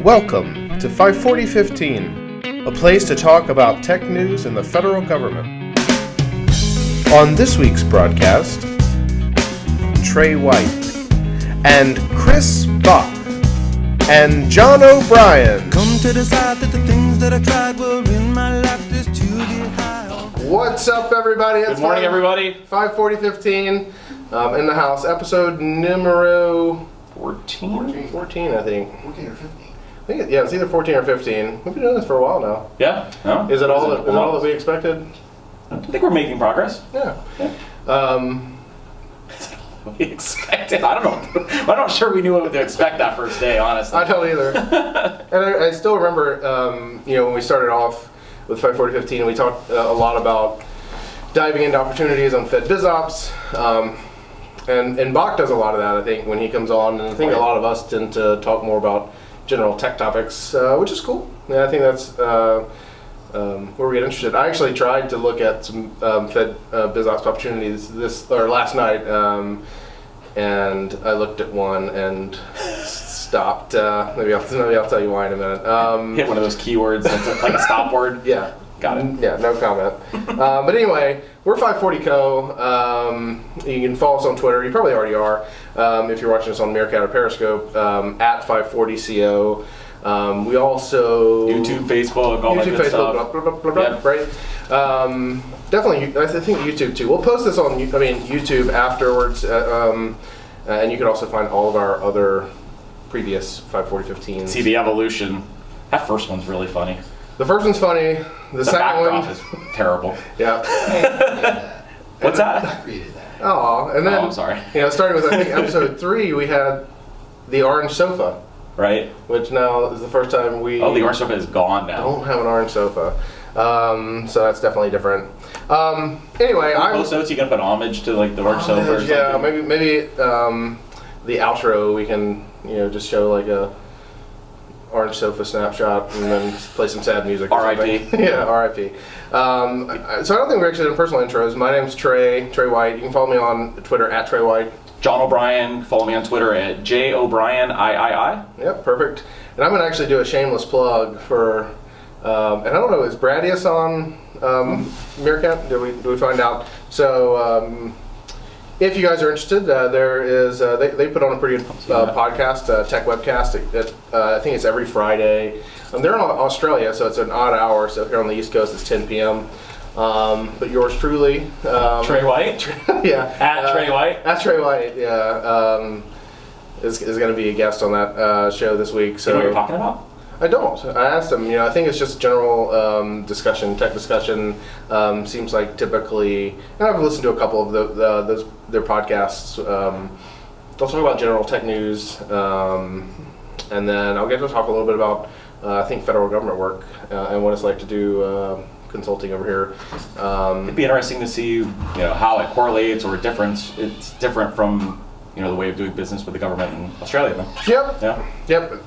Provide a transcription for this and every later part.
Welcome to 54015, a place to talk about tech news in the federal government. On this week's broadcast, Trey White and Chris Bach and John O'Brien. Come to decide that the things that I tried were in my life just to get high on. What's up, everybody? Good morning, everybody. 54015 in the house, episode numero 14, 14, I think. 14 or 15. It's either 14 or 15. We've been doing this for a while now. Yeah. No? Is it all that we expected? I think we're making progress. Yeah. We expected. I don't know. I'm not sure we knew what to expect that first day, honestly. I don't either. And I still remember, when we started off with 54015, we talked a lot about diving into opportunities on Fed BizOps. And Bach does a lot of that, I think, when he comes on. And I think a lot of us tend to talk more about general tech topics, which is cool. Yeah, I think that's where we get interested. I actually tried to look at some Fed BizOps opportunities last night, and I looked at one and stopped. Maybe I'll tell you why in a minute. Hit one of those keywords that's like a stop word. Yeah. Got it. Yeah, no comment. But anyway, we're 540Co. You can follow us on Twitter. You probably already are. If you're watching us on Meerkat or Periscope, at 540Co. We also... YouTube, Facebook, all that good stuff. Yep. Right? Definitely, I think YouTube too. We'll post this on YouTube afterwards. And you can also find all of our other previous 54015s. See the evolution. That first one's really funny. The first one's funny. The second one is terrible. Yeah. What's that? I created that. Oh, and then I'm sorry. Starting with I think episode 3, we had the orange sofa, Right. which now is the first time we. Oh, the orange sofa is gone now. Don't have an orange sofa, so that's definitely different. Anyway, Post notes. You gonna put homage to like the orange sofa or something? Yeah, maybe the outro we can just show like a orange sofa snapshot and then play some sad music. R.I.P. Yeah, R.I.P. So I don't think we're actually doing personal intros. My name's Trey White. You can follow me on Twitter at Trey White. John O'Brien. Follow me on Twitter at JO'Brien. Yep, perfect. And I'm going to actually do a shameless plug for, and I don't know, is Bradius on Meerkat? Did we find out? So if you guys are interested, there is, they put on a pretty good podcast, tech webcast. I think it's every Friday. They're in Australia, so it's an odd hour. So here on the East Coast, it's 10 p.m. But yours truly, Trey White. Yeah, At Trey White. At Trey White, yeah, is going to be a guest on that show this week. So You know what you're talking about? I don't. I asked him. I think it's just general discussion, tech discussion. Seems like typically, and I've listened to a couple of their podcasts. They'll talk about general tech news, and then I'll get to talk a little bit about I think federal government work and what it's like to do consulting over here. It'd be interesting to see, how it correlates or it's different from, the way of doing business with the government in Australia. Then. Yep. Yeah. Yep.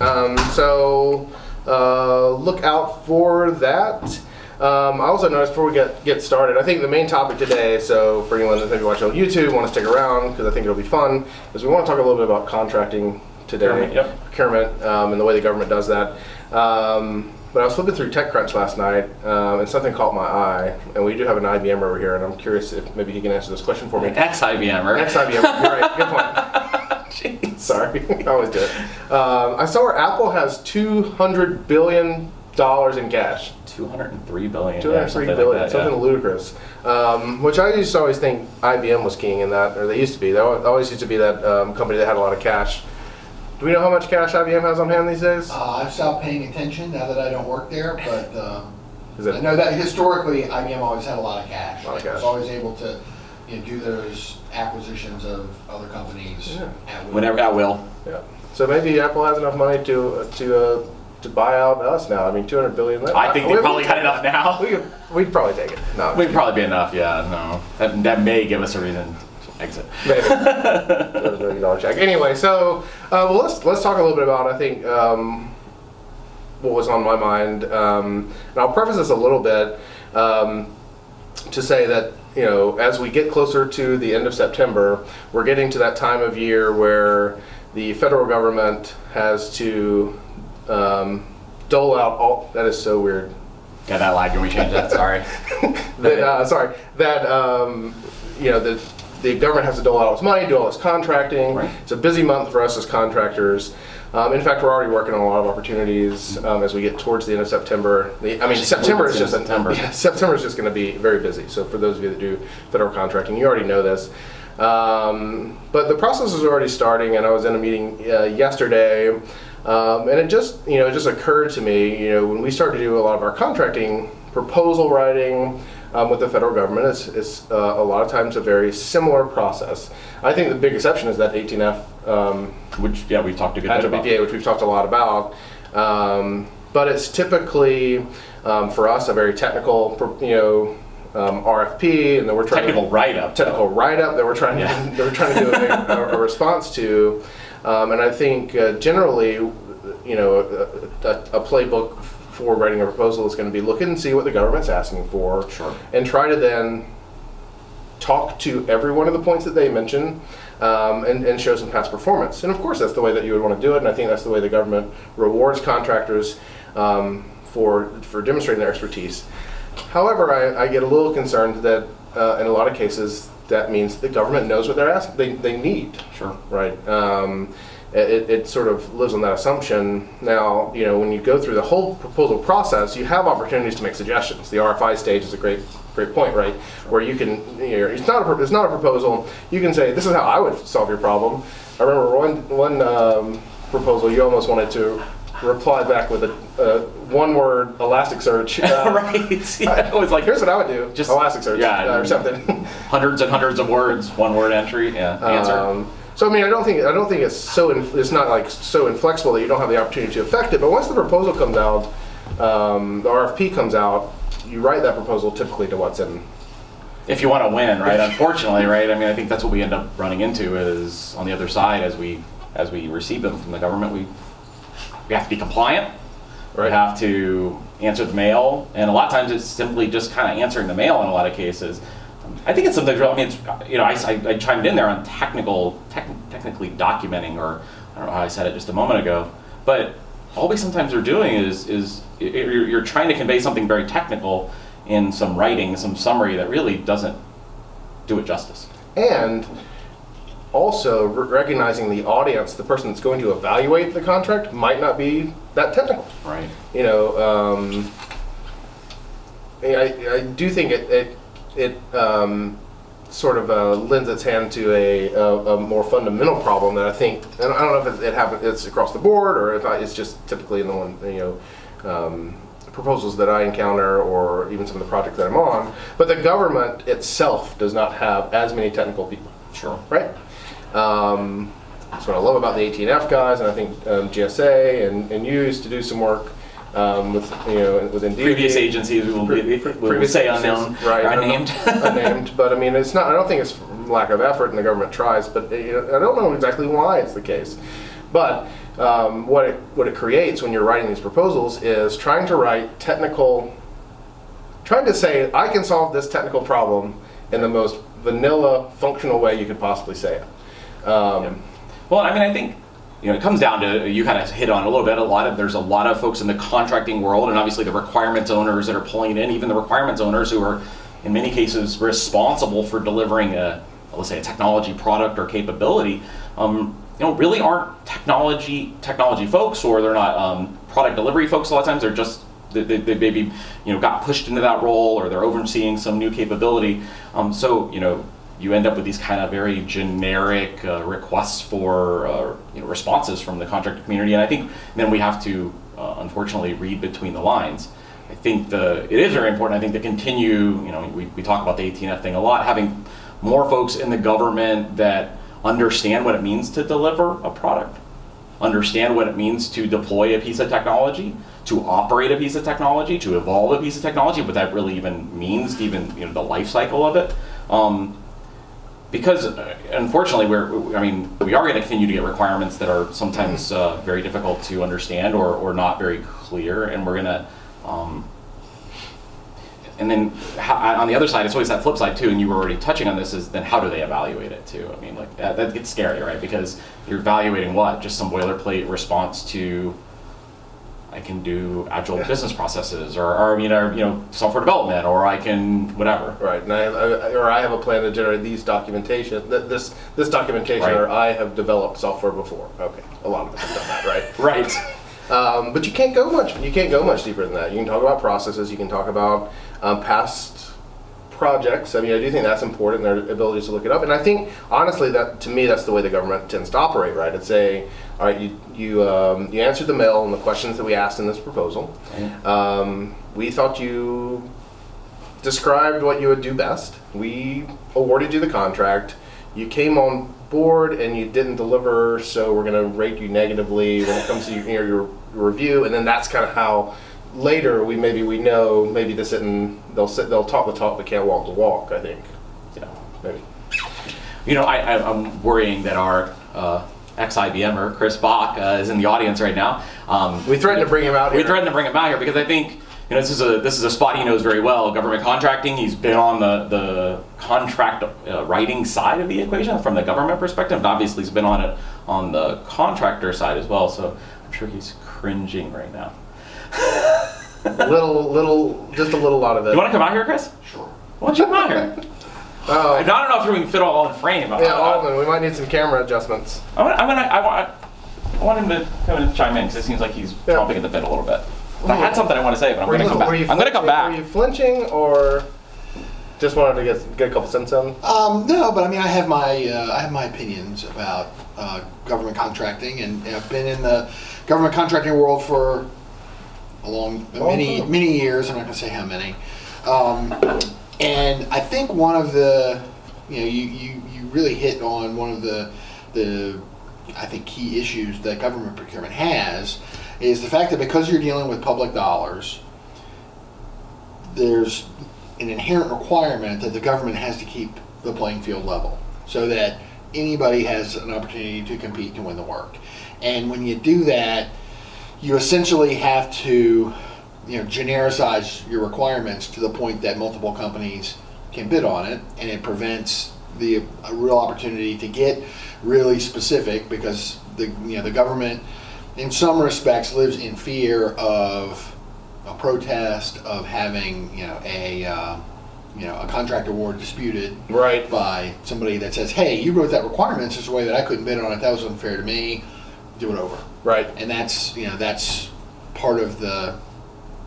So look out for that. I also noticed before we get started, I think the main topic today, so for anyone that's maybe watching on YouTube, want to stick around because I think it'll be fun, is we want to talk a little bit about contracting today. Procurement, and the way the government does that. But I was flipping through TechCrunch last night, and something caught my eye. And we do have an IBM over here, and I'm curious if maybe he can answer this question for me. Ex-IBMer. Ex-IBM, you're right. Good point. Jeez. Sorry, I always do it. I saw where Apple has $200 billion in cash. 203 billion. 203 billion, something ludicrous. Which I used to always think IBM was king in that, or they used to be. They always used to be that company that had a lot of cash. Do we know how much cash IBM has on hand these days? I've stopped paying attention now that I don't work there, but I know that historically IBM always had a lot of cash. A lot of It cash. was always able to do those acquisitions of other companies at will. Whenever at will. Yeah. So maybe Apple has enough money to buy out us now. I mean, 200 billion. I think they probably got enough now. We'd probably take it. No, We'd probably be enough. Yeah. No. That may give us a reason to exit. maybe. $200 billion check. Anyway, so let's talk a little bit about what was on my mind, and I'll preface this a little bit to say that as we get closer to the end of September, we're getting to that time of year where the federal government has to dole out all. That is so weird. Yeah, that lag. Can we change that? Sorry. The government has to dole out its money, do all its contracting. Right. It's a busy month for us as contractors. In fact, we're already working on a lot of opportunities as we get towards the end of September. September is just September is just going to be very busy. So for those of you that do federal contracting, you already know this. But the process is already starting, and I was in a meeting yesterday, and it just occurred to me, when we start to do a lot of our contracting proposal writing with the federal government, it's a lot of times a very similar process. I think the big exception is that 18F, Which we've talked a good bit about. BPA, which we've talked a lot about. But it's typically for us a very technical, RFP, and then we're trying Technical write-up that we're trying to do a response to, and I think generally, a playbook for writing a proposal is going to be look and see what the government's asking for, Sure. and try to then talk to every one of the points that they mention, and show some past performance. And of course, that's the way that you would want to do it, and I think that's the way the government rewards contractors for demonstrating their expertise. However, I get a little concerned that in a lot of cases that means the government knows what they're asking. They need. Sure. Right. It sort of lives on that assumption. Now, when you go through the whole proposal process, you have opportunities to make suggestions. The RFI stage is a great point, right? Where you can, it's not a proposal. You can say, this is how I would solve your problem. I remember one proposal you almost wanted to reply back with a one-word Elasticsearch. Right. Yeah, it was like, here's what I would do. Just Elasticsearch or something. Hundreds and hundreds of words, one-word entry. Yeah. Answer. So I don't think it's not like so inflexible that you don't have the opportunity to affect it. But once the proposal comes out, the RFP comes out, you write that proposal typically to what's in. If you want to win, right? Unfortunately, right? I think that's what we end up running into is on the other side as we receive them from the government, we have to be compliant. Right. We have to answer the mail, and a lot of times it's simply just kind of answering the mail in a lot of cases. I think it's something. I chimed in there on technically documenting, or I don't know how I said it just a moment ago. But all we sometimes are doing is you're trying to convey something very technical in some writing, some summary that really doesn't do it justice. And also recognizing the audience, the person that's going to evaluate the contract might not be that technical. Right. I do think it sort of lends its hand to a more fundamental problem that I think, and I don't know if it happens, it's across the board, or if it's just typically in the one, proposals that I encounter, or even some of the projects that I'm on. But the government itself does not have as many technical people. Sure. Right. That's what I love about the 18F guys, and I think GSA and you used to do some work within DoD. Previous agencies we'll say unknown, right? Unnamed. Unnamed, but it's not. I don't think it's lack of effort, and the government tries, but I don't know exactly why it's the case. But what it creates when you're writing these proposals is trying to write trying to say I can solve this technical problem in the most vanilla, functional way you could possibly say it. Well, I think it comes down to, you kind of hit on a little bit, there's a lot of folks in the contracting world, and obviously the requirements owners that are pulling it in, even the requirements owners who are in many cases responsible for delivering let's say a technology product or capability, really aren't technology folks, or they're not product delivery folks. A lot of times they're just they maybe got pushed into that role, or they're overseeing some new capability. So you end up with these kind of very generic requests for responses from the contractor community, and I think then we have to unfortunately read between the lines. I think it is very important, I think, to continue, we talk about the 18F thing a lot, having more folks in the government that understand what it means to deliver a product, understand what it means to deploy a piece of technology, to operate a piece of technology, to evolve a piece of technology, what that really even means, even the life cycle of it. Because unfortunately, we are going to continue to get requirements that are sometimes very difficult to understand, or not very clear, and we're going to. And then on the other side, it's always that flip side too. And you were already touching on this. Is then how do they evaluate it too? That gets scary, right? Because you're evaluating what? Just some boilerplate response to I can do agile business processes, or software development, or I can whatever. Right, and I have a plan to generate these documentation, this documentation, Right. or I have developed software before. Okay, a lot of us have done that, right? Right. But you can't go much. You can't go much deeper than that. You can talk about processes. You can talk about past projects. I mean, I do think that's important. Their abilities to look it up, and I think honestly that to me that's the way the government tends to operate. Right? It's all right. You answered the mail and the questions that we asked in this proposal. We thought you described what you would do best. We awarded you the contract. You came on board and you didn't deliver, so we're going to rate you negatively when it comes to your review. And then that's kind of how later we know maybe this isn't. They'll talk the talk but can't walk the walk. I think. Yeah, maybe. I'm worrying that our ex-IBMer, Chris Bach, is in the audience right now. We threatened to bring him out here. We threatened to bring him out here because I think this is a spot he knows very well. Government contracting. He's been on the contract writing side of the equation from the government perspective, and obviously he's been on it on the contractor side as well. So I'm sure he's cringing right now. just a little lot of it. You want to come out here, Chris? Sure. Why don't you come out here? I don't know if we can fit all in frame. Yeah, Alden, we might need some camera adjustments. I want him to come and chime in because it seems like he's chomping at the bit a little bit. I had something I want to say, but I'm going to come back. I'm going to come back. Were you flinching or just wanted to get a couple cents in? No, but I mean, I have my opinions about government contracting, and I've been in the government contracting world for many years. I'm not going to say how many. And I think one of the, you really hit on one of the I think key issues that government procurement has is the fact that because you're dealing with public dollars, there's an inherent requirement that the government has to keep the playing field level so that anybody has an opportunity to compete to win the work. And when you do that, you essentially have to genericize your requirements to the point that multiple companies can bid on it, and it prevents a real opportunity to get really specific because the government in some respects lives in fear of a protest, of having a contract award disputed right by somebody that says, hey, you wrote that requirement in such a way that I couldn't bid on it, that was unfair to me, do it over. Right. And that's part of the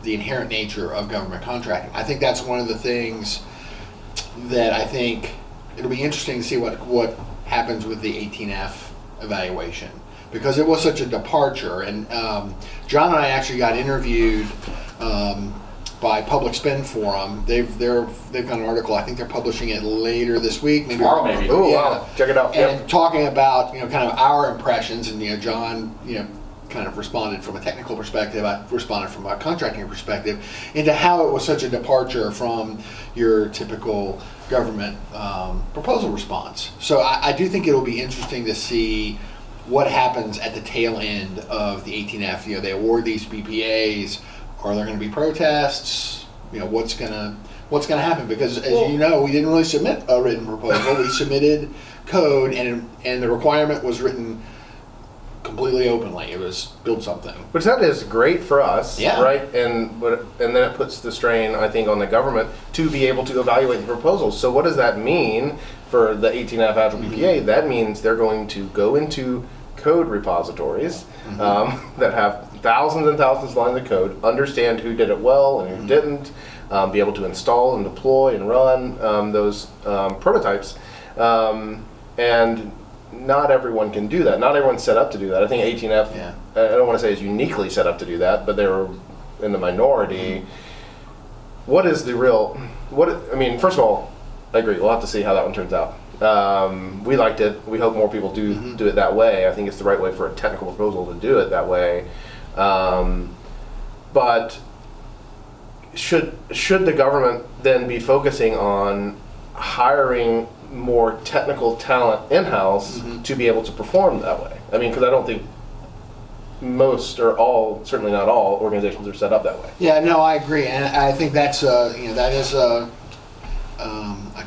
inherent nature of government contracting. I think that's one of the things that I think it'll be interesting to see what happens with the 18F evaluation, because it was such a departure. And John and I actually got interviewed by Public Spend Forum. They've got an article. I think they're publishing it later this week, maybe tomorrow, maybe. Oh yeah. wow, check it out. And talking about kind of our impressions, and John kind of responded from a technical perspective. I responded from a contracting perspective into how it was such a departure from your typical government proposal response. So I do think it'll be interesting to see what happens at the tail end of the 18F. They award these BPAs. Are there going to be protests? What's going to happen? Because as you know, we didn't really submit a written proposal. We submitted code, and the requirement was written completely openly. It was build something. Which that is great for us, Yeah. right? And then it puts the strain, I think, on the government to be able to evaluate the proposals. So what does that mean for the 18F Agile BPA? That means they're going to go into code repositories that have thousands and thousands of lines of code, understand who did it well and who didn't, be able to install and deploy and run those prototypes. And not everyone can do that. Not everyone's set up to do that. I think 18F, I don't want to say is uniquely set up to do that, but they were in the minority. What is the real, first of all, I agree. We'll have to see how that one turns out. We liked it. We hope more people do it that way. I think it's the right way for a technical proposal to do it that way. But should the government then be focusing on hiring more technical talent in-house to be able to perform that way? I mean, because I don't think most or all, certainly not all, organizations are set up that way. Yeah, no, I agree, and I think that is a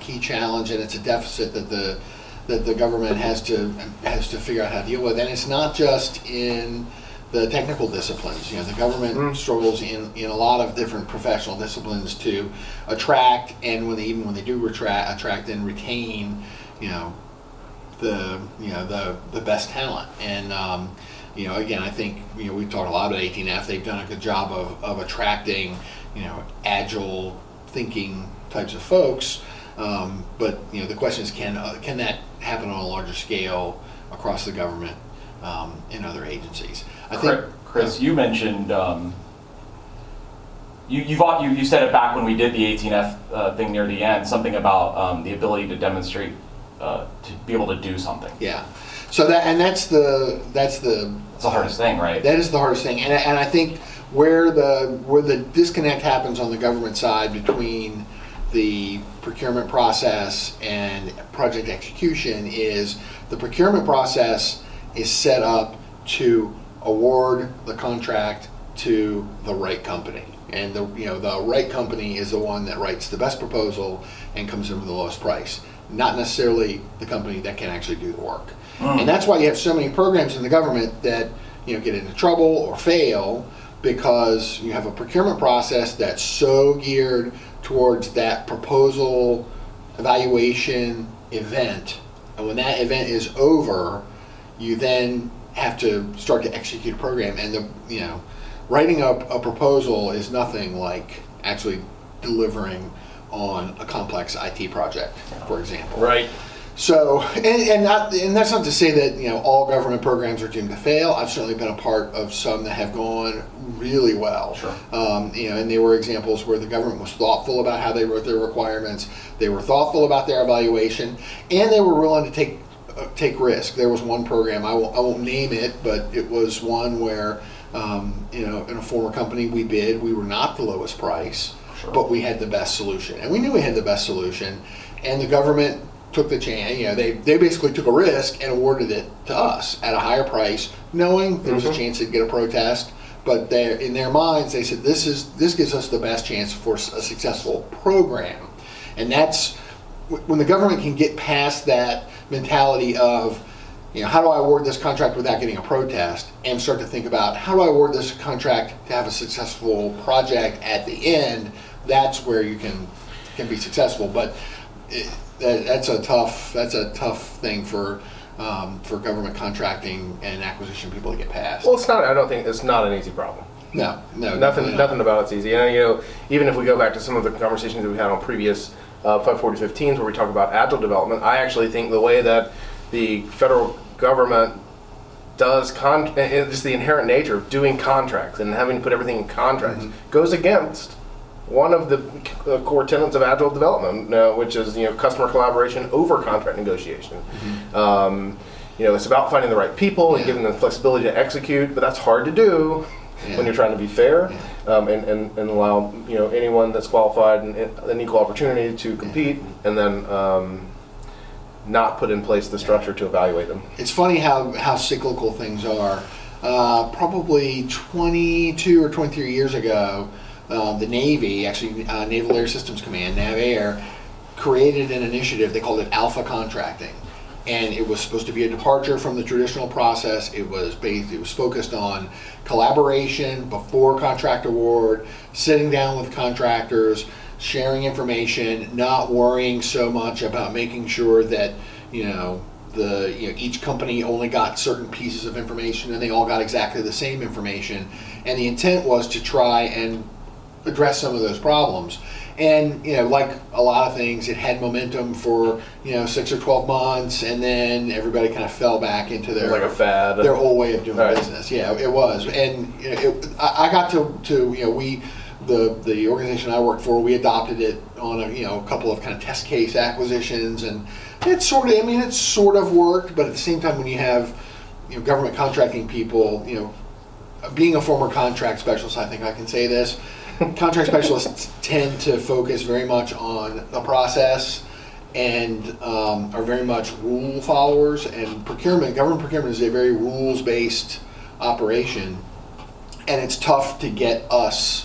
key challenge, and it's a deficit that the government has to figure out how to deal with. And it's not just in the technical disciplines. The government struggles in a lot of different professional disciplines to attract, and even when they do attract and retain, the best talent. And again, I think we've talked a lot about 18F. They've done a good job of attracting agile thinking types of folks. But the question is, can that happen on a larger scale across the government in other agencies? I think, Chris, you mentioned you said it back when we did the 18F thing near the end, something about the ability to demonstrate to be able to do something. Yeah. So that's the hardest thing, right? That is the hardest thing, and I think where the disconnect happens on the government side between the procurement process and project execution is the procurement process is set up to award the contract to the right company, and the right company is the one that writes the best proposal and comes in with the lowest price, not necessarily the company that can actually do the work. And that's why you have so many programs in the government that get into trouble or fail, because you have a procurement process that's so geared towards that proposal evaluation event, and when that event is over, you then have to start to execute a program. And writing a proposal is nothing like actually delivering on a complex IT project, for example. Right. So, and that's not to say that all government programs are doomed to fail. I've certainly been a part of some that have gone really well. Sure. And they were examples where the government was thoughtful about how they wrote their requirements. They were thoughtful about their evaluation, and they were willing to take risk. There was one program, I won't name it, but it was one where in a former company we bid. We were not the lowest price, Sure. but we had the best solution, and we knew we had the best solution, and the government took the chance. They basically took a risk and awarded it to us at a higher price, knowing there was a chance they'd get a protest. But in their minds, they said, this gives us the best chance for a successful program. And that's when the government can get past that mentality of, how do I award this contract without getting a protest, and start to think about, how do I award this contract to have a successful project at the end. That's where you can be successful. But that's a tough thing for government contracting and acquisition people to get past. Well, I don't think it's not an easy problem. No, Nothing about it's easy. And even if we go back to some of the conversations that we had on previous 540-15s where we talk about agile development, I actually think the way that the federal government does just the inherent nature of doing contracts and having to put everything in contracts goes against one of the core tenets of agile development, which is customer collaboration over contract negotiation. It's about finding the right people and giving them the flexibility to execute, but that's hard to do when you're trying to be fair and allow anyone that's qualified and an equal opportunity to compete, and then not put in place the structure to evaluate them. It's funny how cyclical things are. Probably 22 or 23 years ago, the Navy, actually Naval Air Systems Command, NAVAIR, created an initiative. They called it Alpha Contracting, and it was supposed to be a departure from the traditional process. It was focused on collaboration before contract award, sitting down with contractors, sharing information, not worrying so much about making sure that each company only got certain pieces of information and they all got exactly the same information. And the intent was to try and address some of those problems. And like a lot of things, it had momentum for 6 or 12 months, and then everybody kind of fell back into their like a fad, their old way of doing right. business. Yeah, it was. And I got to we. The organization I worked for, we adopted it on a couple of kind of test case acquisitions, and it sort of worked. But at the same time, when you have government contracting people, being a former contract specialist, I think I can say this. Contract specialists tend to focus very much on the process and are very much rule followers. And government procurement is a very rules-based operation, and it's tough to get us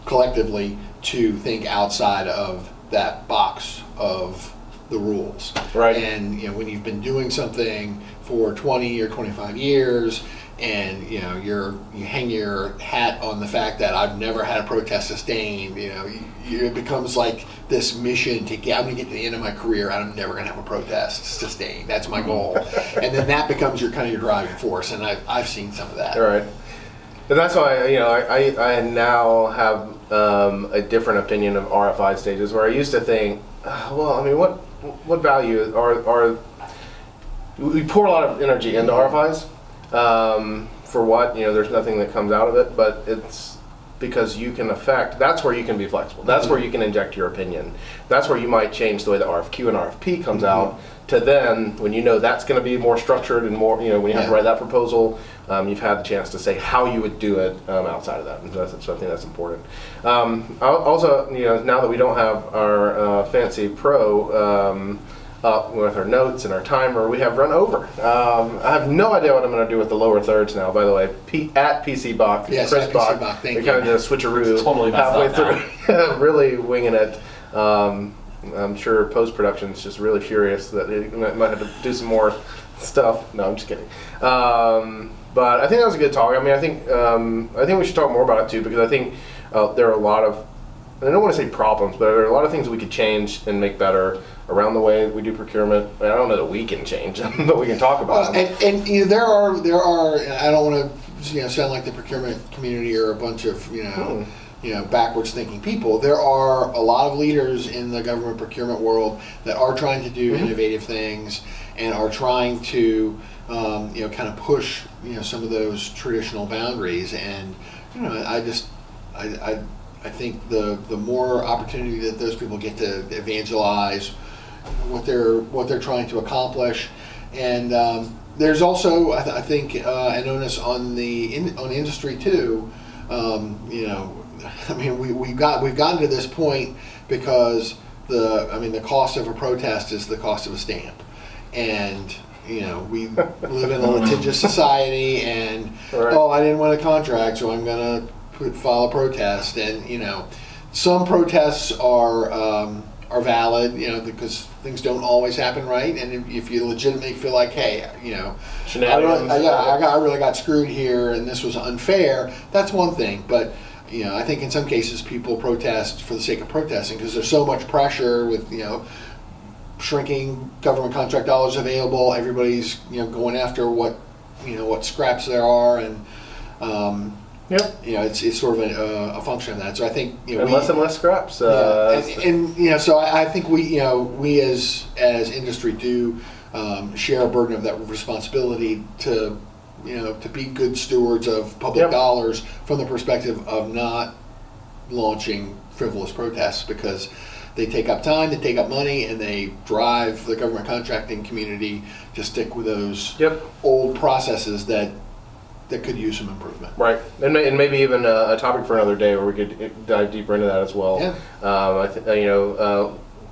collectively to think outside of that box of the rules. Right. And when you've been doing something for 20 or 25 years, and you hang your hat on the fact that I've never had a protest sustained. It becomes like this mission I'm going to get to the end of my career and I'm never going to have a protest sustained. That's my goal, and then that becomes your driving force. And I've seen some of that. All right, and that's why I now have a different opinion of RFI stages, where I used to think, what value are we pour a lot of energy into RFIs. For what? There's nothing that comes out of it, but it's because you can that's where you can be flexible. That's where you can inject your opinion. That's where you might change the way the RFQ and RFP comes out, to then, when that's going to be more structured and more, when you have to write that proposal, you've had the chance to say how you would do it outside of that. And so I think that's important. Also, now that we don't have our fancy pro up with our notes and our timer, we have run over. I have no idea what I'm going to do with the lower thirds now, by the way. At PC Bach, yes, Chris Bach, thank we you. kind of did a switcheroo Totally halfway messed through. Really winging it. I'm sure post-production is just really furious that it might have to do some more stuff. No, I'm just kidding. But I think that was a good talk. I think we should talk more about it too, because I think there are a lot of, I don't want to say problems, but there are a lot of things that we could change and make better around the way we do procurement. I don't know that we can change them, but we can talk about them. And there are. I don't want to sound like the procurement community are a bunch of backwards thinking people. There are a lot of leaders in the government procurement world that are trying to do innovative things and are trying to kind of push some of those traditional boundaries. And I think the more opportunity that those people get to evangelize what they're trying to accomplish, and there's also I think an onus on the industry too. We've gotten to this point because the cost of a protest is the cost of a stamp, and we live in a litigious society, and right. I didn't win a contract, so I'm gonna file a protest. And some protests are valid, because things don't always happen right, and if you legitimately feel like, hey, I really got screwed here and this was unfair, that's one thing. But I think in some cases people protest for the sake of protesting because there's so much pressure with shrinking government contract dollars available. Everybody's going after what scraps there are, and Yep. It's sort of a function of that. So I think less and less scraps. So I think we as industry do share a burden of that responsibility to be good stewards of public dollars from the perspective of not launching frivolous protests, because they take up time, they take up money, and they drive the government contracting community to stick with those old processes that could use some improvement. Right, and maybe even a topic for another day where we could dive deeper into that as well. Yeah.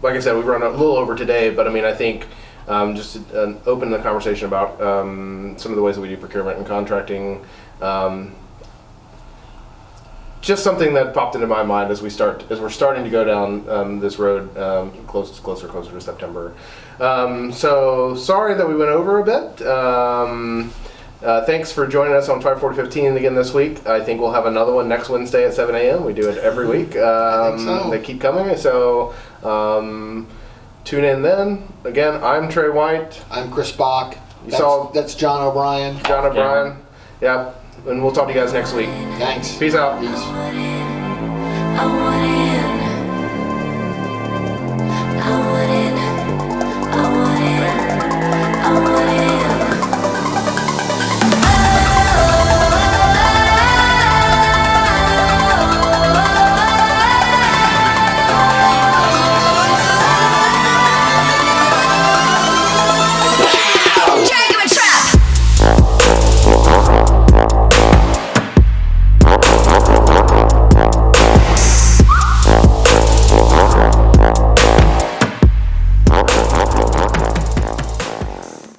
Like I said, we run a little over today, but I think just to open the conversation about some of the ways that we do procurement and contracting. Just something that popped into my mind as we're starting to go down this road, closer to September. So sorry that we went over a bit. Thanks for joining us on 54015 again this week. I think we'll have another one next Wednesday at 7 a.m. We do it every week. I think so. They keep coming, so tune in then. Again, I'm Trey White. I'm Chris Bach. That's John O'Brien. John O'Brien. Yeah. And we'll talk to you guys next week. Thanks. Peace out. Peace. I want in.